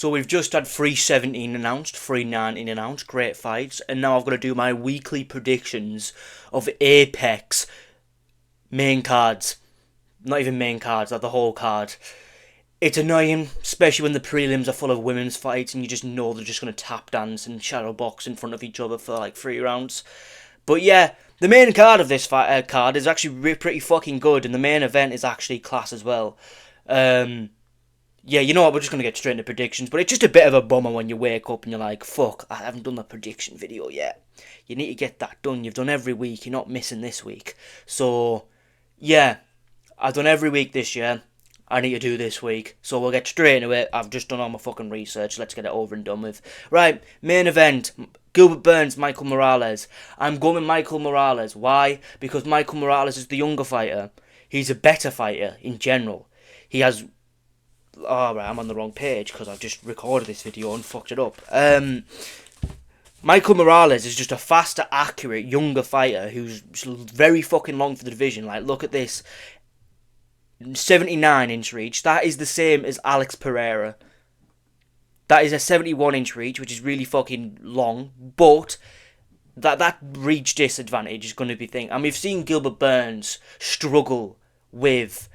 So we've just had 317 announced, 319 announced, great fights, and now I've got to do my weekly predictions of Apex main cards. Not even main cards, like the whole card. It's annoying, especially when the prelims are full of women's fights and you just know they're just going to tap dance and shadow box in front of each other for like 3 rounds. But yeah, the main card of this card is actually pretty fucking good, and the main event is actually class as well. Yeah, you know what, we're just going to get straight into predictions, but it's just a bit of a bummer when you wake up and you're like, fuck, I haven't done the prediction video yet. You need to get that done. You've done every week, you're not missing this week. So, yeah, I've done every week this year. I need to do this week. So we'll get straight into it. I've just done all my fucking research. Let's get it over and done with. Right, main event. Gilbert Burns, Michael Morales. I'm going with Michael Morales. Why? Because Michael Morales is the younger fighter. He's a better fighter in general. He has... Oh, right, I'm on the wrong page because I've just recorded this video and fucked it up. Michael Morales is just a faster, accurate, younger fighter who's very fucking long for the division. Like, look at this. 79-inch reach. That is the same as Alex Pereira. That is a 71-inch reach, which is really fucking long. But that reach disadvantage is going to be thing. And we've seen Gilbert Burns struggle with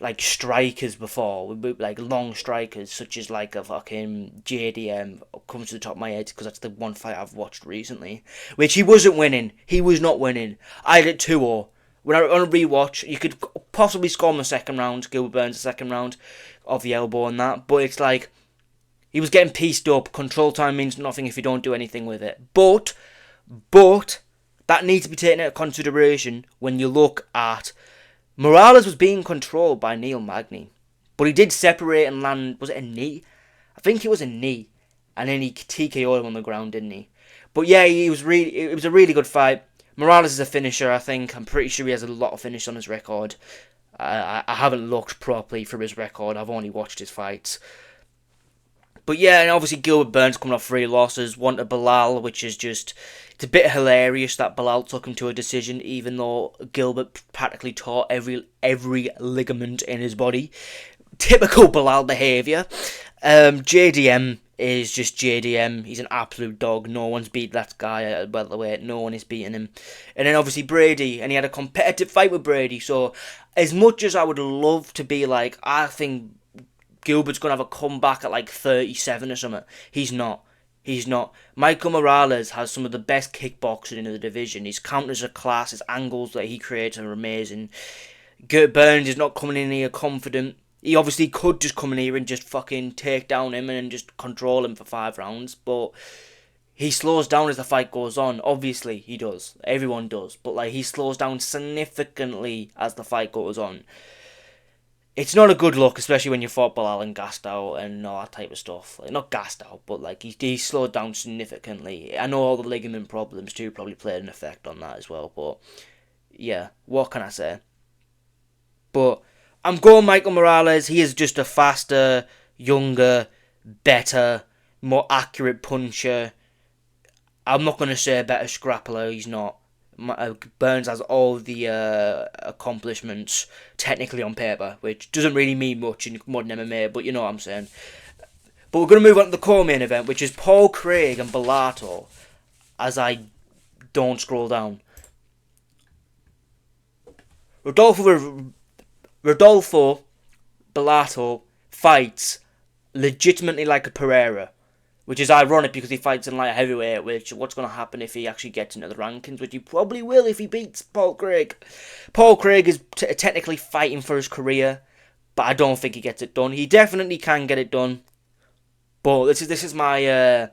like strikers before, like long strikers such as like a fucking JDM comes to the top of my head because that's the one fight I've watched recently, which he wasn't winning. He was not winning. I had it 2-0. When I on a rewatch, you could possibly score him the second round, Gilbert Burns the second round of the elbow and that, but it's like he was getting pieced up. Control time means nothing if you don't do anything with it. But that needs to be taken into consideration when you look at Morales was being controlled by Neil Magny, but he did separate and land. Was it a knee? I think it was a knee, and then he TKO'd him on the ground, didn't he? But yeah, it was a really good fight. Morales is a finisher, I think. I'm pretty sure he has a lot of finish on his record. I haven't looked properly for his record. I've only watched his fights. But yeah, and obviously Gilbert Burns coming off 3 losses. One to Belal, which is just... It's a bit hilarious that Belal took him to a decision, even though Gilbert practically tore every ligament in his body. Typical Belal behaviour. JDM is just JDM. He's an absolute dog. No one's beat that guy at welterweight. No one is beating him. And then obviously Brady, and he had a competitive fight with Brady. So as much as I would love to be like, I think Gilbert's going to have a comeback at like 37 or something, he's not. He's not. Michael Morales has some of the best kickboxing in the division. His counters are class. His angles that he creates are amazing. Gilbert Burns is not coming in here confident. He obviously could just come in here and just fucking take down him and just control him for 5 rounds. But he slows down as the fight goes on. Obviously, he does. Everyone does. But like he slows down significantly as the fight goes on. It's not a good look, especially when you fought Belal and gassed out and all that type of stuff. Like, not gassed out, but like he slowed down significantly. I know all the ligament problems too probably played an effect on that as well. But yeah, what can I say? But I'm going Michael Morales. He is just a faster, younger, better, more accurate puncher. I'm not going to say a better scrappler. He's not. Burns has all the accomplishments technically on paper, which doesn't really mean much in modern MMA, but you know what I'm saying. But we're going to move on to the co-main event, which is Paul Craig and Bellator, as I don't scroll down. Rodolfo Bellator fights legitimately like a Pereira, which is ironic because he fights in light heavyweight, which what's going to happen if he actually gets into the rankings, which he probably will if he beats Paul Craig. Paul Craig is technically fighting for his career, but I don't think he gets it done. He definitely can get it done, but this is my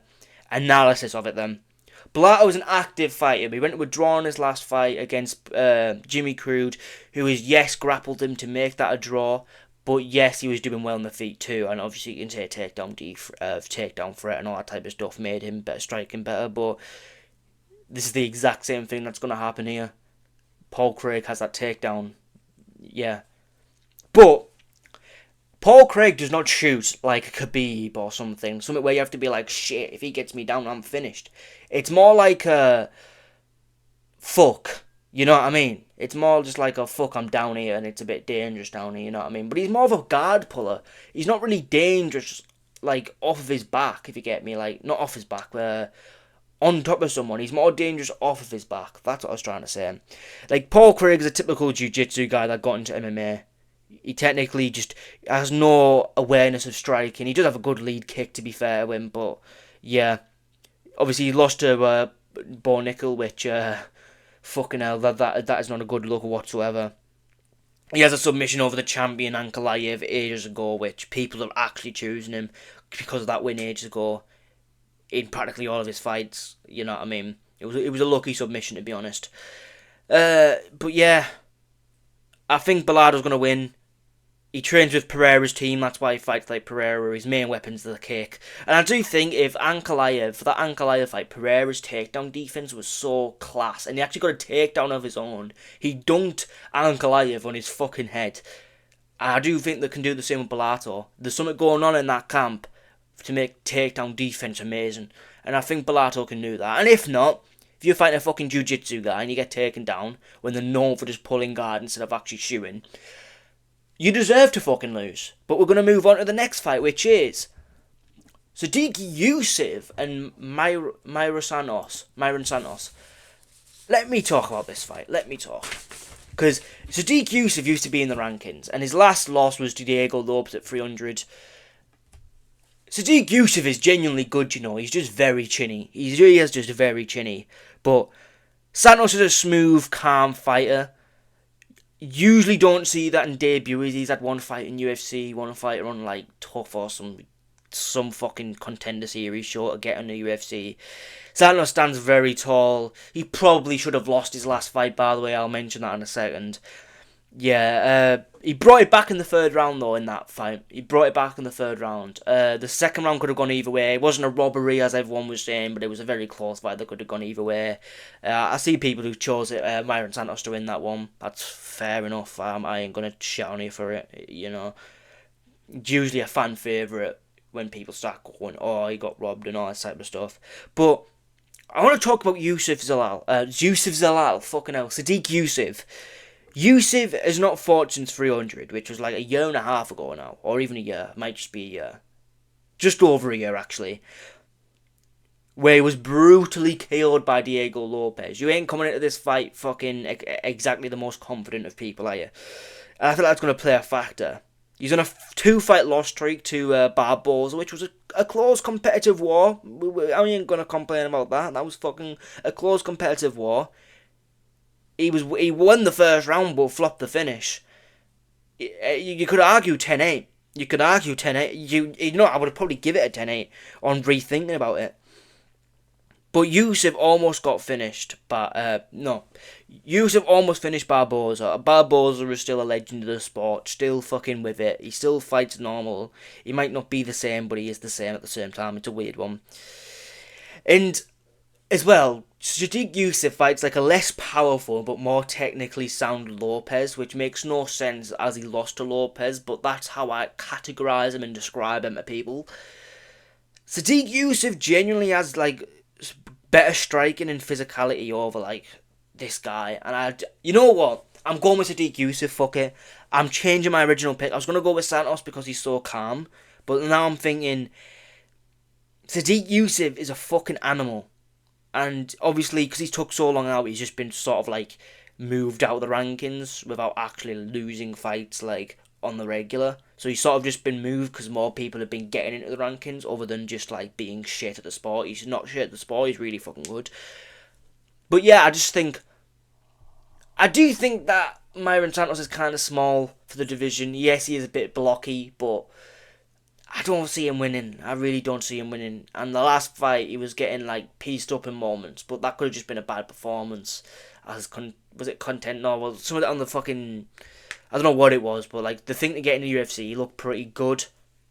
analysis of it then. Bellator was an active fighter. He went to a draw in his last fight against Jimmy Crude, who is, yes, grappled him to make that a draw, but yes, he was doing well on the feet too, and obviously you can say takedown threat and all that type of stuff made him better, striking better, but this is the exact same thing that's going to happen here. Paul Craig has that takedown, yeah. But Paul Craig does not shoot like a Khabib or something where you have to be like, shit, if he gets me down, I'm finished. It's more like a fuck. You know what I mean? It's more just like a fuck, I'm down here and it's a bit dangerous down here, you know what I mean? But he's more of a guard puller. He's not really dangerous like off of his back, if you get me, like not off his back, on top of someone. He's more dangerous off of his back. That's what I was trying to say. Like Paul Craig is a typical jiu-jitsu guy that got into MMA. He technically just has no awareness of striking. He does have a good lead kick, to be fair to him, but yeah, obviously he lost to Bo Nickel, which fucking hell, that is not a good look whatsoever. He has a submission over the champion Ankalaev ages ago, which people are actually choosing him because of that win ages ago in practically all of his fights. You know what I mean? It was a lucky submission, to be honest. But yeah, I think Bilardo's going to win. He trains with Pereira's team, that's why he fights like Pereira. His main weapon's the kick. And I do think if Ankalaev, for that Ankalaev fight, Pereira's takedown defense was so class, and he actually got a takedown of his own. He dunked Ankalaev on his fucking head. And I do think they can do the same with Bellator. There's something going on in that camp to make takedown defense amazing. And I think Bellator can do that. And if not, if you're fighting a fucking jiu-jitsu guy and you get taken down when they're known for just pulling guard instead of actually shooting, you deserve to fucking lose. But we're going to move on to the next fight, which is Sodiq Yusuff and Myron Santos. Let me talk about this fight. Let me talk. Because Sodiq Yusuff used to be in the rankings, and his last loss was to Diego Lopes at 300. Sodiq Yusuff is genuinely good, you know. He's just very chinny. He really is just very chinny. But Santos is a smooth, calm fighter. Usually don't see that in debuts. He's had one fight in UFC, one fight on like Tough or some fucking contender series show to get on the UFC. Santos stands very tall. He probably should have lost his last fight, by the way. I'll mention that in a second. Yeah, he brought it back in the third round, though, in that fight. He brought it back in the third round. The second round could have gone either way. It wasn't a robbery, as everyone was saying, but it was a very close fight that could have gone either way. I see people who chose Myron Santos to win that one. That's fair enough. I ain't going to shit on you for it, you know. It's usually a fan favourite when people start going, oh, he got robbed and all that type of stuff. But I want to talk about Youssef Zalal, fucking hell, Sodiq Yusuff. Yusuff has not fought since 300, which was like a year and a half ago now, or even a year. It might just be a year. Just over a year, actually. Where he was brutally KO'd by Diego Lopes. You ain't coming into this fight fucking exactly the most confident of people, are you? And I think that's going to play a factor. He's on a 2-fight loss streak to Barboza, which was a close competitive war. I ain't going to complain about that. That was fucking a close competitive war. He won the first round but flopped the finish. You could argue 10-8. You could argue 10-8. You know, I would probably give it a 10-8 on rethinking about it. But Yusuff almost got finished. Yusuff almost finished Barboza. Barboza is still a legend of the sport. Still fucking with it. He still fights normal. He might not be the same, but he is the same at the same time. It's a weird one. And as well, Sodiq Yusuff fights like a less powerful but more technically sound Lopes, which makes no sense as he lost to Lopes, but that's how I categorise him and describe him to people. Sodiq Yusuff genuinely has like better striking and physicality over like this guy, and you know what? I'm going with Sodiq Yusuff, fuck it. I'm changing my original pick. I was going to go with Santos because he's so calm, but now I'm thinking Sodiq Yusuff is a fucking animal. And obviously, because he took so long out, he's just been sort of like moved out of the rankings without actually losing fights like on the regular. So he's sort of just been moved because more people have been getting into the rankings other than just like being shit at the sport. He's not shit at the sport, he's really fucking good. But yeah, I do think that Myron Santos is kind of small for the division. Yes, he is a bit blocky, but I don't see him winning. I really don't see him winning. And the last fight, he was getting like pieced up in moments, but that could have just been a bad performance. Was it content? No, well, some of that on the fucking, I don't know what it was, but like the thing to get in the UFC, he looked pretty good.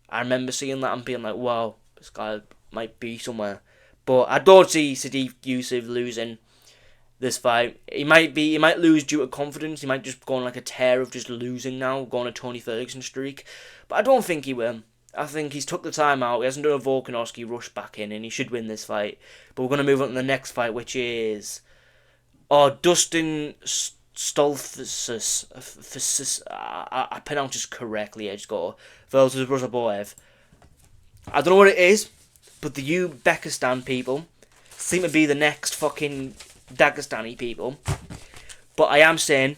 I remember seeing that and being like, wow, this guy might be somewhere. But I don't see Sodiq Yusuff losing this fight. He might lose due to confidence. He might just go on like a tear of just losing now, go on a Tony Ferguson streak. But I don't think he will. I think he's took the time out. He hasn't done a Volkanovski rush back in, and he should win this fight. But we're going to move on to the next fight, which is Dustin Stoltzfus. I pronounce this correctly. I just go versus Rusaboev. I don't know what it is, but the Uzbekistan people seem to be the next fucking Dagestani people. But I am saying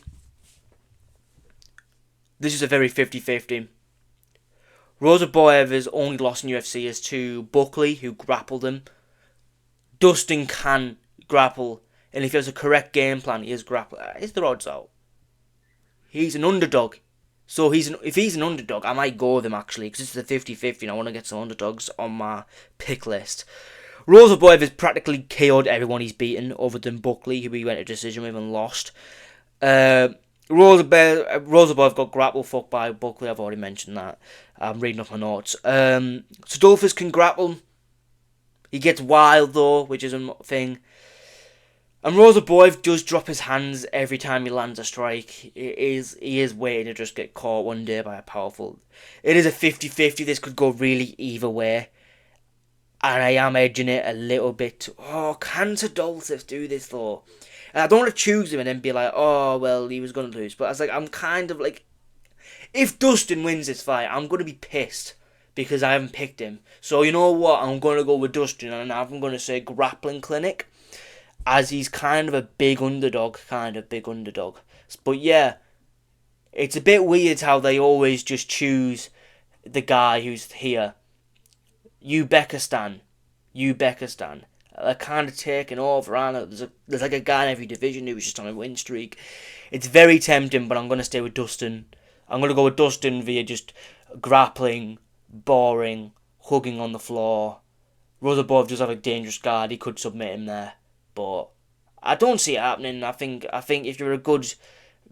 this is a very 50-50. Rozaboyeva's only loss in UFC is to Buckley, who grappled him. Dustin can grapple, and if he has a correct game plan, he is grapple. Is the odds out? He's an underdog. So if he's an underdog, I might go with him actually, because it's a 50-50 and I want to get some underdogs on my pick list. Rozaboyev has practically KO'd everyone he's beaten, other than Buckley, who he went to decision with and lost. Rozaboyev got grapple fucked by Buckley, I've already mentioned that. I'm reading off my notes. Stolfus can grapple. He gets wild though, which is a thing. And Rozaboyev does drop his hands every time he lands a strike. He is waiting to just get caught one day by a powerful... It is a 50-50. This could go really either way. And I am edging it a little bit. Oh, can Sadolcev do this though? And I don't want to choose him and then be like, oh, well, he was going to lose. But I was like, I'm kind of like... If Dustin wins this fight, I'm going to be pissed. Because I haven't picked him. So you know what? I'm going to go with Dustin. And I'm going to say Grappling Clinic. As he's kind of a big underdog. But yeah, it's a bit weird how they always just choose the guy who's here. Uzbekistan. They're kind of taking over, aren't they? There's like a guy in every division who's just on a win streak. It's very tempting, but I'm going to stay with Dustin. I'm going to go with Dustin via just grappling, boring, hugging on the floor. Rozaboyev does have a dangerous guard. He could submit him there. But I don't see it happening. I think if you're a good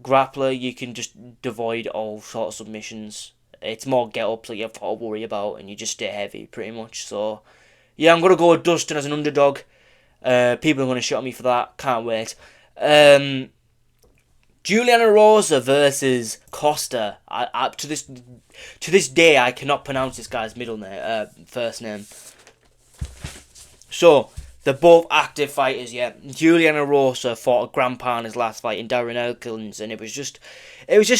grappler, you can just devoid all sort of submissions. It's more get-ups that you have to worry about, and you just stay heavy, pretty much. So, yeah, I'm going to go with Dustin as an underdog. People are going to shut me for that. Can't wait. Juliana Rosa versus Costa. To this day, I cannot pronounce this guy's first name. So, they're both active fighters, yeah. Juliana Rosa fought a grandpa in his last fight in Darren Elkins, and it was just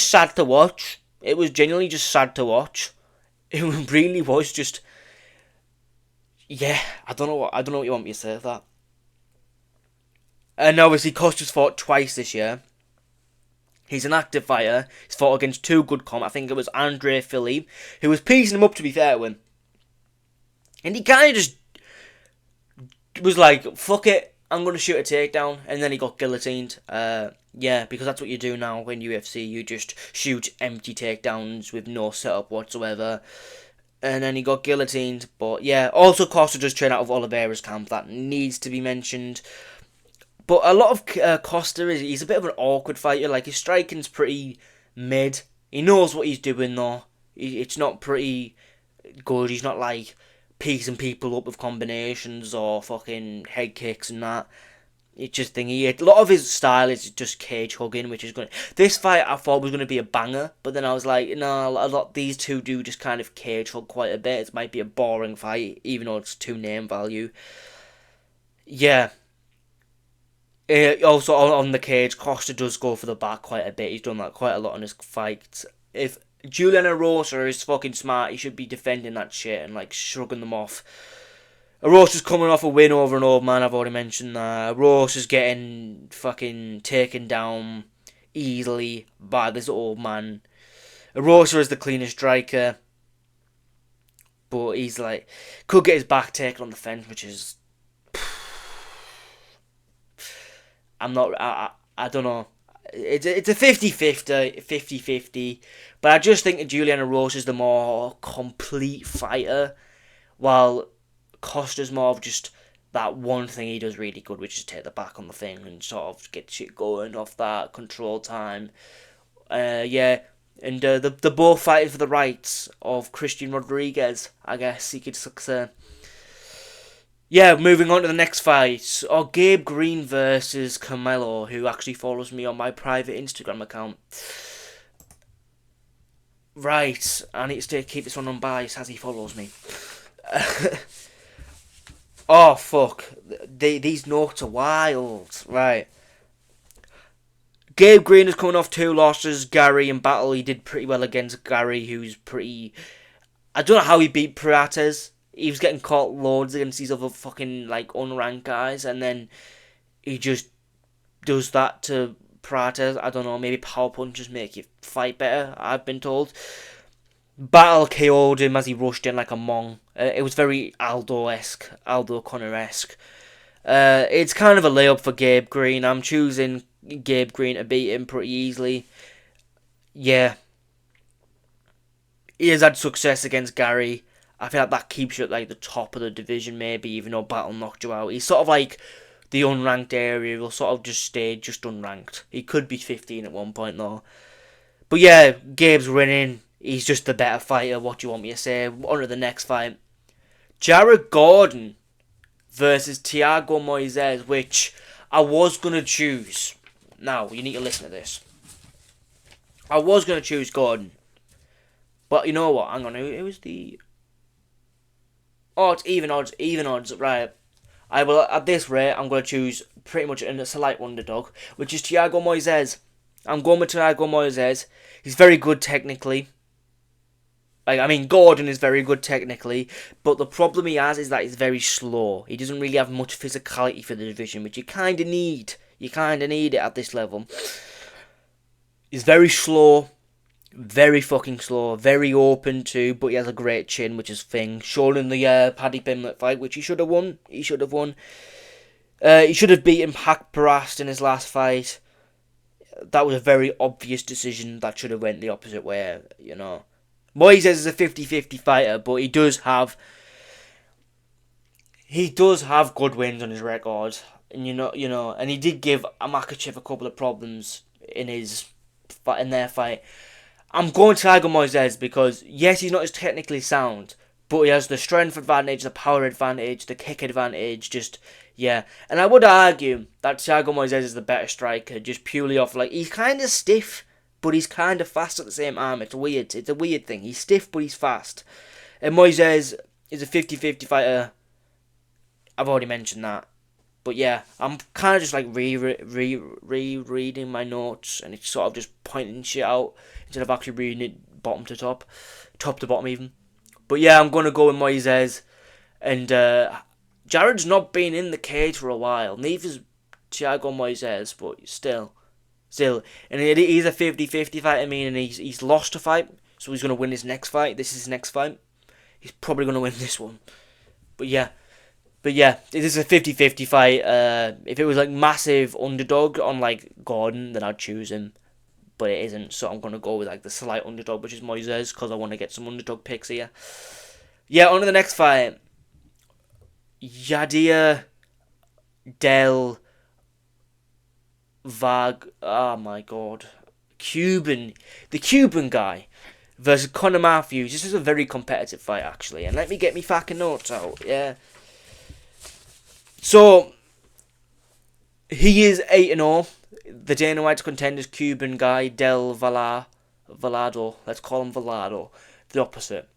sad to watch. It was genuinely just sad to watch. It really was just, yeah. I don't know what you want me to say of that. And obviously, Costa's fought twice this year. He's an active fighter. He's fought against two good I think it was Andre Philippe, who was piecing him up, to be fair to him. And he kind of just was like, fuck it, I'm going to shoot a takedown. And then he got guillotined. Yeah, because that's what you do now in UFC. You just shoot empty takedowns with no setup whatsoever. And then he got guillotined. But yeah, also Costa just trained out of Oliveira's camp. That needs to be mentioned. But a lot of Costa, he's a bit of an awkward fighter. Like, his striking's pretty mid. He knows what he's doing though. It's not pretty good. He's not like piecing people up with combinations or fucking head kicks and that. It's just a lot of his style is just cage hugging, which is good. This fight I thought was going to be a banger, but then I was like, no, these two do just kind of cage hug quite a bit. It might be a boring fight, even though it's 2 name value. Yeah. Also on the cage, Costa does go for the back quite a bit. He's done that quite a lot in his fights. If Juliana Rosa is fucking smart, he should be defending that shit and like shrugging them off. Rosa's coming off a win over an old man, I've already mentioned that. Rosa's getting fucking taken down easily by this old man. Rosa is the cleanest striker, but he's like, could get his back taken on the fence, which is, I don't know. It's a 50-50, but I just think that Juliana Rosa is the more complete fighter, while Costa's more of just that one thing he does really good, which is take the back on the thing and sort of get shit going off that, control time. Yeah, and they're both fighting for the rights of Christian Rodriguez, I guess you could say. Yeah, moving on to the next fight. Gabe Green versus Carmelo, who actually follows me on my private Instagram account. Right, I need to keep this one unbiased as he follows me. Oh, fuck. These notes are wild. Right. Gabe Green is coming off 2 losses. Gary in battle, he did pretty well against Gary, who's pretty... I don't know how he beat Prates. He was getting caught loads against these other fucking, like, unranked guys, and then he just does that to Prates. I don't know, maybe power punches make you fight better, I've been told. Battle KO'd him as he rushed in like a mong. It was very Aldo-esque, Aldo Connor-esque. It's kind of a layup for Gabe Green. I'm choosing Gabe Green to beat him pretty easily. Yeah. He has had success against Gary. I feel like that keeps you at like the top of the division maybe, even though Battle knocked you out. He's sort of like the unranked area. He'll sort of just stay just unranked. He could be 15 at one point though. But yeah, Gabe's winning. He's just the better fighter. What do you want me to say? On to the next fight. Jared Gordon versus Thiago Moises, which I was going to choose. Now, you need to listen to this. I was going to choose Gordon. But you know what? Hang on. It was the... Oh, it's even odds. Right. I will, at this rate, I'm going to choose pretty much a slight underdog, which is Thiago Moises. I'm going with Thiago Moises. He's very good technically. Gordon is very good technically, but the problem he has is that he's very slow. He doesn't really have much physicality for the division, which you kind of need. You kind of need it at this level. He's very slow, very fucking slow, very open too, but he has a great chin, which is thing. Shown in the Paddy Pimblett fight, which he should have won. He should have beaten Pac Parast in his last fight. That was a very obvious decision. That should have went the opposite way, you know. Moises is a 50-50 fighter, but he does have good wins on his record, and and he did give Makhachev a couple of problems in their fight. I'm going to Thiago Moises because yes, he's not as technically sound, but he has the strength advantage, the power advantage, the kick advantage. And I would argue that Thiago Moises is the better striker, just purely off he's kind of stiff, but he's kind of fast at the same time. It's weird. It's a weird thing. He's stiff, but he's fast. And Moises is a 50-50 fighter. I've already mentioned that. But yeah, I'm kind of just rereading my notes, and it's sort of just pointing shit out instead of actually reading it bottom to top to bottom even. But yeah, I'm going to go with Moises. And Jared's not been in the cage for a while. Neither's Thiago Moises, but still. And he's a 50-50 fighter, meaning he's lost a fight, so he's going to win his next fight. This is his next fight. He's probably going to win this one. But yeah, it is a 50-50 fight. If it was massive underdog on Gordon, then I'd choose him. But it isn't, so I'm going to go with the slight underdog, which is Moises, because I want to get some underdog picks here. Yeah, on to the next fight. Yadir Del oh my god, the Cuban guy versus Conor Matthews. This is a very competitive fight actually, and let me get me fucking notes out. Yeah, so he is 8-0. The Dana White's contenders, Cuban guy Del Valado. Let's call him Valado. The opposite.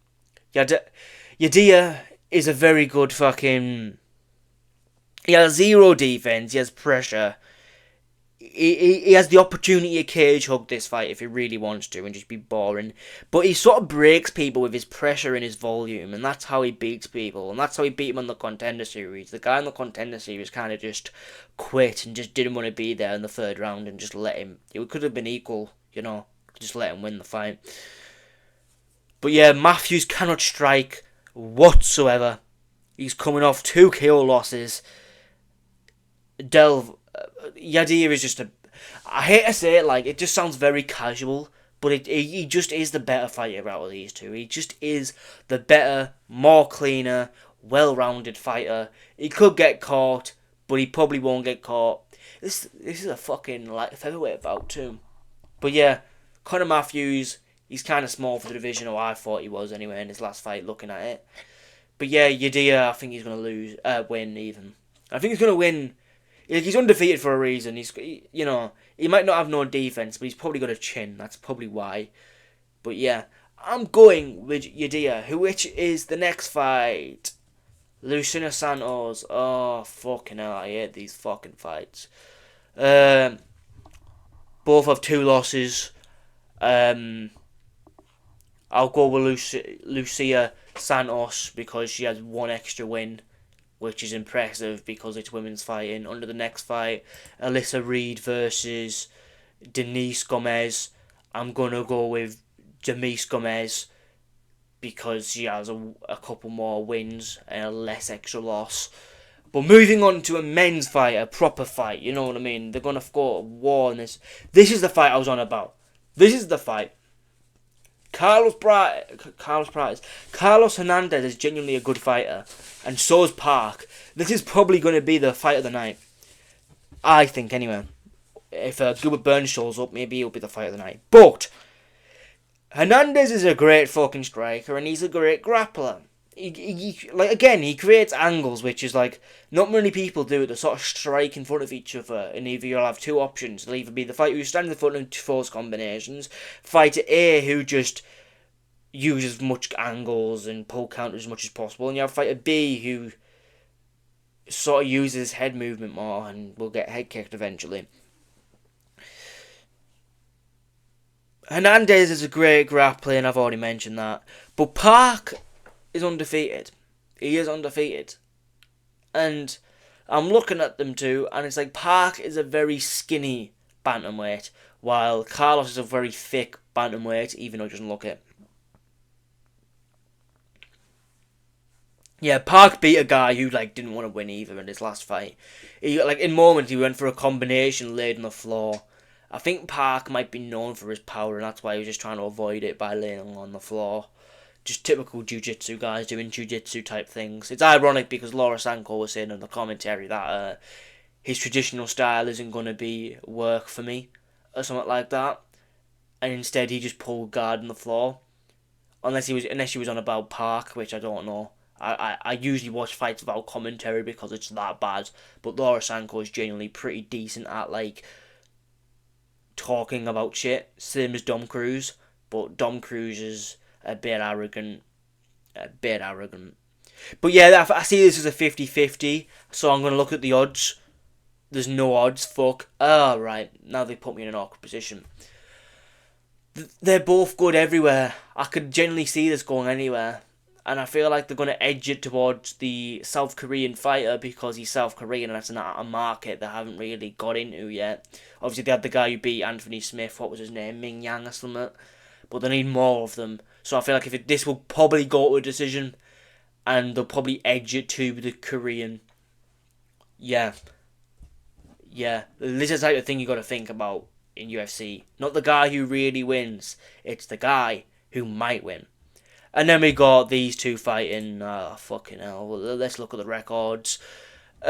Yadir is a very good fucking. He has zero defense. He has pressure. He has the opportunity to cage hug this fight if he really wants to and just be boring. But he sort of breaks people with his pressure and his volume, and that's how he beats people. And that's how he beat him on the Contender Series. The guy in the Contender Series kind of just quit and just didn't want to be there in the third round and just let him. It could have been equal, just let him win the fight. But yeah, Matthews cannot strike whatsoever. He's coming off 2 KO losses. Yadir is just I hate to say it, it just sounds very casual, but he just is the better fighter out of these two. He just is the better, more cleaner, well-rounded fighter. He could get caught, but he probably won't get caught. This is a fucking featherweight bout too. But yeah, Conor Matthews, he's kind of small for the division, or I thought he was anyway in his last fight looking at it. But yeah, Yadir, I think he's going to win even. I think he's going to win. He's undefeated for a reason. He might not have no defense, but he's probably got a chin. That's probably why. But yeah, I'm going with Yadir, which is the next fight. Lucina Santos. Oh, fucking hell, I hate these fucking fights. Both have 2 losses. I'll go with Lucia Santos because she has one extra win, which is impressive because it's women's fighting. Under the next fight, Alyssa Reed versus Denise Gomez. I'm going to go with Denise Gomez because she has a couple more wins and a less extra loss. But moving on to a men's fight, a proper fight, you know what I mean? They're going to go to war on this. This is the fight I was on about. This is the fight. Carlos Hernandez is genuinely a good fighter, and so is Park. This is probably going to be the fight of the night. I think, anyway. If Gilbert Burns shows up, maybe it'll be the fight of the night. But Hernandez is a great fucking striker, and he's a great grappler. He creates angles, which is like not many people do. They sort of strike in front of each other, and either you'll have two options. It'll either be the fighter who stands in front and force combinations, fighter A who just uses as much angles and pull counters as much as possible, and you have fighter B who sort of uses head movement more and will get head kicked eventually. Hernandez is a great grappler, and I've already mentioned that. But Park is undefeated. He is undefeated. And I'm looking at them two, and it's like Park is a very skinny bantamweight, while Carlos is a very thick bantamweight, even though he doesn't look it. Yeah, Park beat a guy who didn't want to win either in his last fight. He in moments he went for a combination laid on the floor. I think Park might be known for his power, and that's why he was just trying to avoid it by laying on the floor. Just typical jiu-jitsu guys doing jiu-jitsu type things. It's ironic because Laura Sanko was saying in the commentary that his traditional style isn't going to be work for me, or something like that. And instead he just pulled guard on the floor. Unless he was on about Park, which I don't know. I usually watch fights without commentary because it's that bad. But Laura Sanko is genuinely pretty decent at talking about shit, same as Dom Cruz, but Dom Cruz is a bit arrogant. But yeah, I see this as a 50-50, so I'm going to look at the odds. There's no odds, fuck. Oh, right, now they put me in an awkward position. They're both good everywhere. I could generally see this going anywhere. And I feel like they're going to edge it towards the South Korean fighter because he's South Korean and that's a market they haven't really got into yet. Obviously, they had the guy who beat Anthony Smith, what was his name, Ming Yang or something. But they need more of them. So I feel like this will probably go to a decision and they'll probably edge it to the Korean. Yeah. This is the type of thing you got to think about in UFC. Not the guy who really wins. It's the guy who might win. And then we got these two fighting. Fucking hell. Well, let's look at the records. You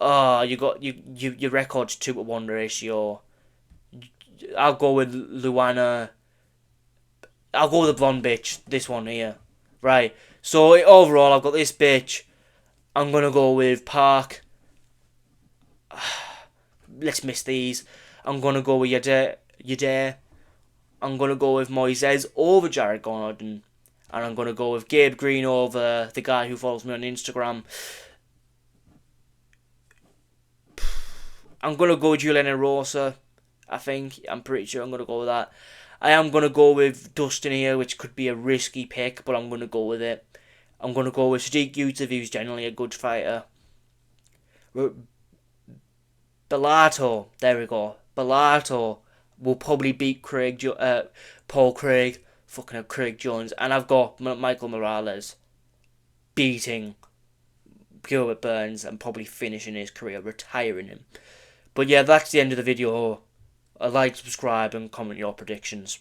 got your records 2-to-1 ratio. I'll go with Luana. I'll go with the blonde bitch. This one here, right? So overall, I've got this bitch. I'm gonna go with Park. Let's miss these. I'm gonna go with Yair. I'm going to go with Moises over Jared Gordon. And I'm going to go with Gabe Green over the guy who follows me on Instagram. I'm going to go with Juliana Rosa, I think. I'm pretty sure I'm going to go with that. I am going to go with Dustin here, which could be a risky pick, but I'm going to go with it. I'm going to go with Sadiq Youssef, who's generally a good fighter. Bellator. There we go. Bellator will probably beat Paul Craig, fucking Craig Jones, and I've got Michael Morales beating Gilbert Burns and probably finishing his career, retiring him. But yeah, that's the end of the video. Like, subscribe, and comment your predictions.